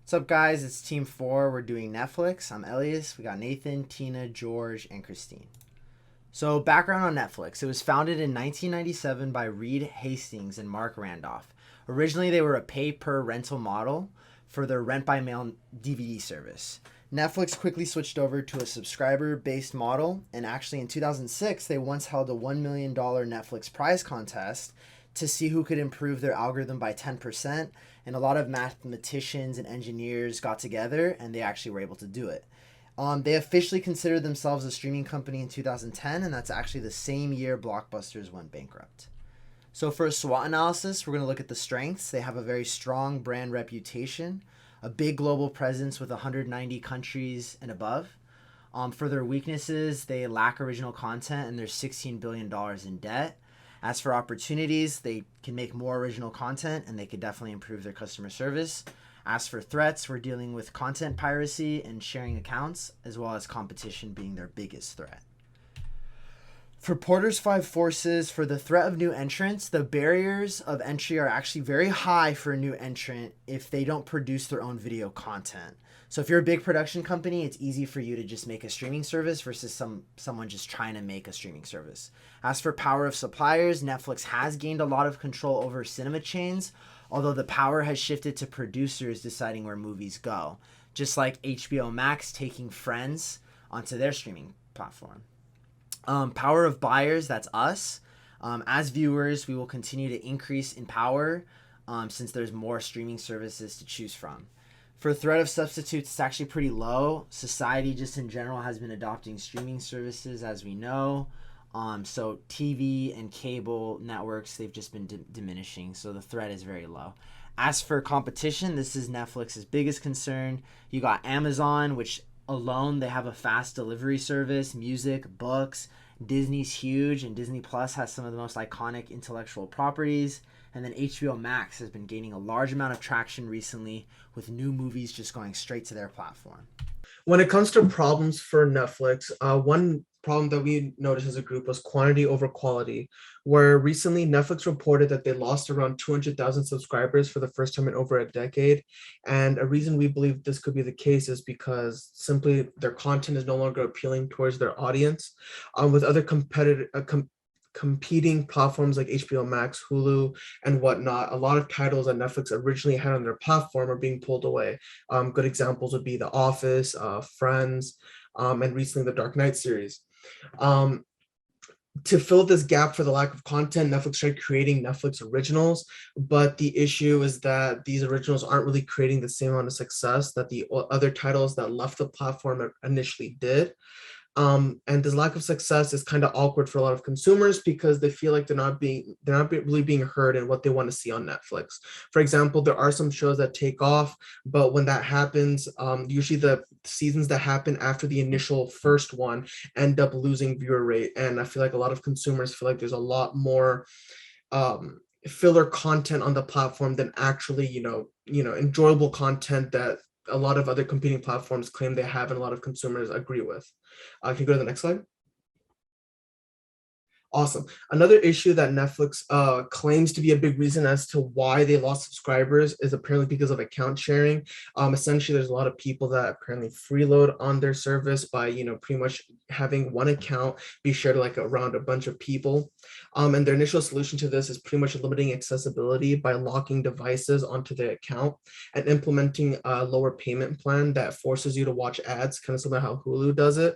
What's up, guys? It's Team 4. We're doing Netflix. I'm Elias. We got Nathan, Tina, George, and Christine. So, background on Netflix. It was founded in 1997 by Reed Hastings and Mark Randolph. Originally, they were a pay per rental model for their rent by mail DVD service. Netflix quickly switched over to a subscriber based model, and actually in 2006, they once held a $1 million Netflix prize contest to see who could improve their algorithm by 10%. And a lot of mathematicians and engineers got together and they actually were able to do it. They officially considered themselves a streaming company in 2010, and that's actually the same year Blockbusters went bankrupt. So, for a SWOT analysis, we're going to look at the strengths. They have a very strong brand reputation, a big global presence with 190 countries and above. For their weaknesses, they lack original content and there's $16 billion in debt. As for opportunities, they can make more original content and they could definitely improve their customer service. As for threats, we're dealing with content piracy and sharing accounts, as well as competition being their biggest threat. For Porter's Five Forces, for the threat of new entrants, the barriers of entry are actually very high for a new entrant if they don't produce their own video content. So if you're a big production company, it's easy for you to just make a streaming service versus someone just trying to make a streaming service. As for power of suppliers, Netflix has gained a lot of control over cinema chains, although the power has shifted to producers deciding where movies go, just like HBO Max taking Friends onto their streaming platform. Power of buyers, that's us. As viewers, we will continue to increase in power since there's more streaming services to choose from. For threat of substitutes, it's actually pretty low. Society just in general has been adopting streaming services, as we know. So TV and cable networks, they've just been diminishing. So the threat is very low. As for competition, this is Netflix's biggest concern. You got Amazon, which alone they have a fast delivery service, music, books. Disney's huge, and Disney Plus has some of the most iconic intellectual properties. And then HBO Max has been gaining a large amount of traction recently with new movies just going straight to their platform. When it comes to problems for Netflix, one problem that we noticed as a group was quantity over quality, where recently Netflix reported that they lost around 200,000 subscribers for the first time in over a decade. And a reason we believe this could be the case is because simply their content is no longer appealing towards their audience. With other competing platforms like HBO Max, Hulu, and whatnot, a lot of titles that Netflix originally had on their platform are being pulled away. Good examples would be The Office, Friends, and recently the Dark Knight series. Um, to fill this gap for the lack of content, Netflix started creating Netflix originals, but the issue is that these originals aren't really creating the same amount of success that the other titles that left the platform initially did. And this lack of success is kind of awkward for a lot of consumers because they feel like really being heard in what they want to see on Netflix. For example, there are some shows that take off, but when that happens, usually the seasons that happen after the initial first one end up losing viewer rate. And I feel like a lot of consumers feel like there's a lot more filler content on the platform than actually, enjoyable content that a lot of other competing platforms claim they have and a lot of consumers agree with. Can you go to the next slide? Awesome. Another issue that Netflix claims to be a big reason as to why they lost subscribers is apparently because of account sharing. Essentially, there's a lot of people that apparently freeload on their service by, pretty much having one account be shared like around a bunch of people. And their initial solution to this is pretty much limiting accessibility by locking devices onto their account and implementing a lower payment plan that forces you to watch ads, kind of similar to how Hulu does it.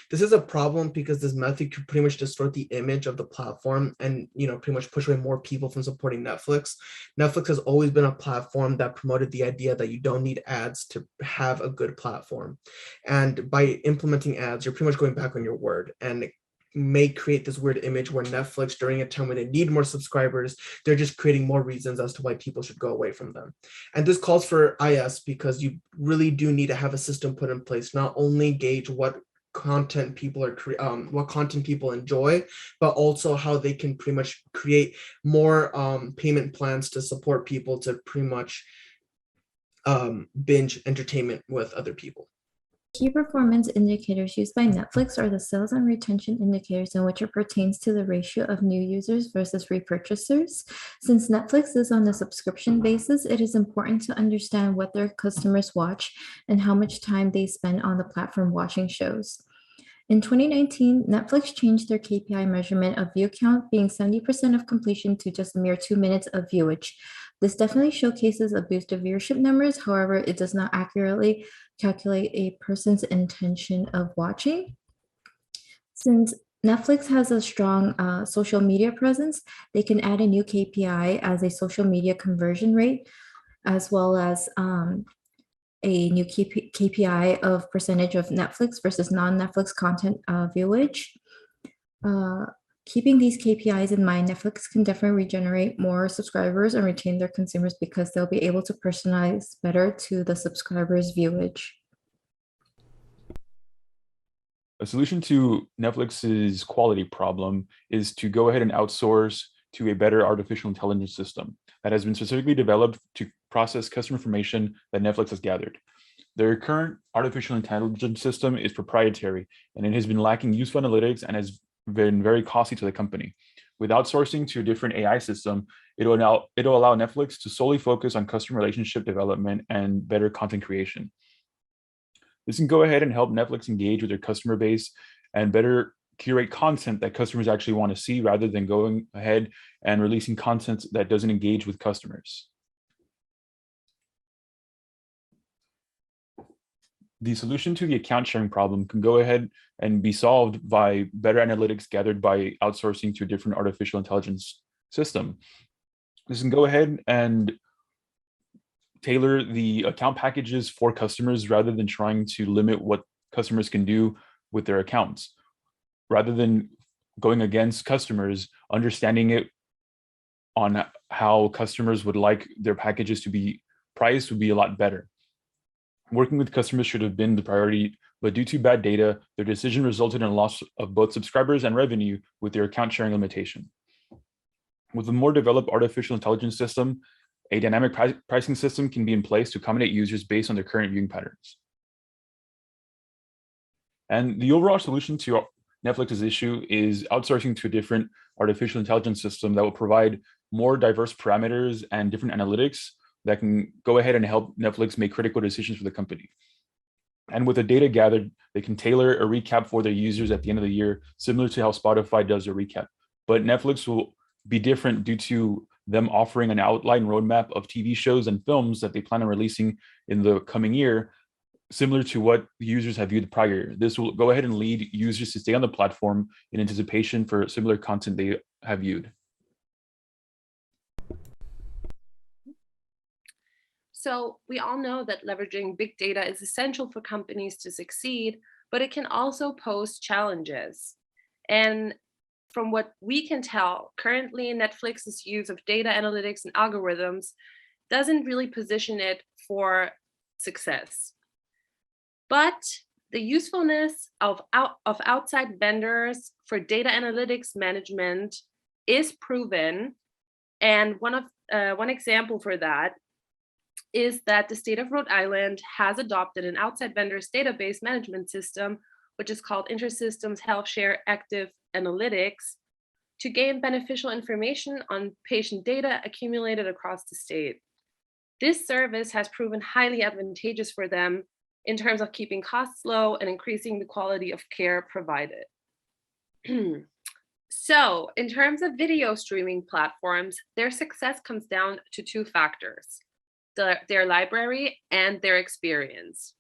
This is a problem because this method could pretty much distort the image of the platform and pretty much push away more people from supporting Netflix. Netflix has always been a platform that promoted the idea that you don't need ads to have a good platform. And by implementing ads, you're pretty much going back on your word, and it may create this weird image where Netflix, during a time when they need more subscribers, they're just creating more reasons as to why people should go away from them. And this calls for IS because you really do need to have a system put in place, not only gauge what content people enjoy, but also how they can pretty much create more payment plans to support people to pretty much binge entertainment with other people. Key performance indicators used by Netflix are the sales and retention indicators, in which it pertains to the ratio of new users versus repurchasers. Since Netflix is on a subscription basis, it is important to understand what their customers watch and how much time they spend on the platform watching shows. In 2019, Netflix changed their KPI measurement of view count, being 70% of completion, to just a mere 2 minutes of viewage. This definitely showcases a boost of viewership numbers. However, it does not accurately calculate a person's intention of watching. Since Netflix has a strong social media presence, they can add a new KPI as a social media conversion rate, as well as a new KPI of percentage of Netflix versus non-Netflix content viewage. Keeping these KPIs in mind, Netflix can definitely regenerate more subscribers and retain their consumers, because they'll be able to personalize better to the subscribers' viewage. A solution to Netflix's quality problem is to go ahead and outsource to a better artificial intelligence system that has been specifically developed to process customer information that Netflix has gathered. Their current artificial intelligence system is proprietary, and it has been lacking useful analytics and has been very costly to the company. With outsourcing to a different AI system, it'll allow Netflix to solely focus on customer relationship development and better content creation. This can go ahead and help Netflix engage with their customer base and better curate content that customers actually want to see, rather than going ahead and releasing content that doesn't engage with customers. The solution to the account sharing problem can go ahead and be solved by better analytics gathered by outsourcing to a different artificial intelligence system. This can go ahead and tailor the account packages for customers, rather than trying to limit what customers can do with their accounts. Rather than going against customers, understanding it on how customers would like their packages to be priced would be a lot better. Working with customers should have been the priority, but due to bad data, their decision resulted in a loss of both subscribers and revenue with their account sharing limitation. With a more developed artificial intelligence system, a dynamic pricing system can be in place to accommodate users based on their current viewing patterns. And the overall solution to Netflix's issue is outsourcing to a different artificial intelligence system that will provide more diverse parameters and different analytics that can go ahead and help Netflix make critical decisions for the company. And with the data gathered, they can tailor a recap for their users at the end of the year, similar to how Spotify does a recap. But Netflix will be different due to them offering an outline roadmap of TV shows and films that they plan on releasing in the coming year, similar to what users have viewed prior. This will go ahead and lead users to stay on the platform in anticipation for similar content they have viewed. So we all know that leveraging big data is essential for companies to succeed, but it can also pose challenges. And from what we can tell, currently Netflix's use of data analytics and algorithms doesn't really position it for success. But the usefulness of outside vendors for data analytics management is proven. And one example for that is that the state of Rhode Island has adopted an outside vendor's database management system, which is called InterSystems HealthShare Active Analytics, to gain beneficial information on patient data accumulated across the state. This service has proven highly advantageous for them in terms of keeping costs low and increasing the quality of care provided. So, in terms of video streaming platforms, their success comes down to two factors: their library and their experience.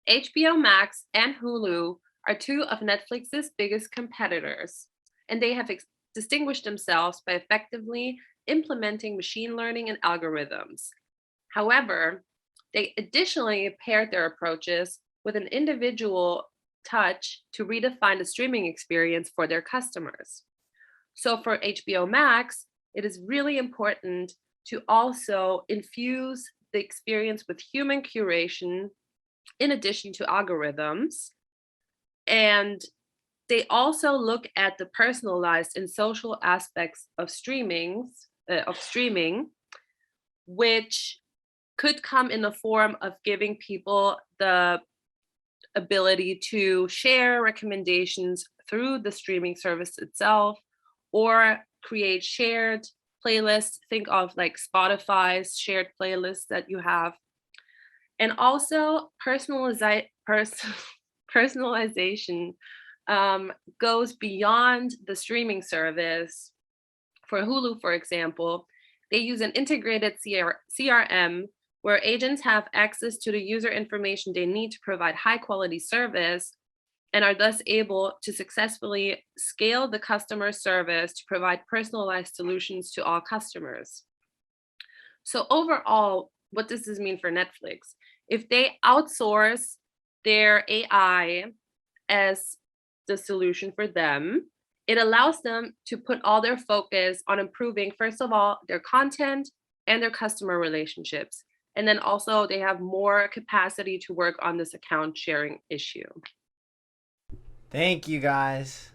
HBO Max and Hulu are two of Netflix's biggest competitors, and they have distinguished themselves by effectively implementing machine learning and algorithms. However, they additionally paired their approaches with an individual touch to redefine the streaming experience for their customers. So for HBO Max, it is really important to also infuse the experience with human curation in addition to algorithms. And they also look at the personalized and social aspects of streaming, which could come in the form of giving people the ability to share recommendations through the streaming service itself or create shared playlists. Think of like Spotify's shared playlists that you have. And also personalization goes beyond the streaming service. For Hulu, for example, they use an integrated CRM where agents have access to the user information they need to provide high quality service and are thus able to successfully scale the customer service to provide personalized solutions to all customers. So overall, what does this mean for Netflix? If they outsource their AI as the solution for them, it allows them to put all their focus on improving, first of all, their content and their customer relationships. And then also they have more capacity to work on this account sharing issue. Thank you guys.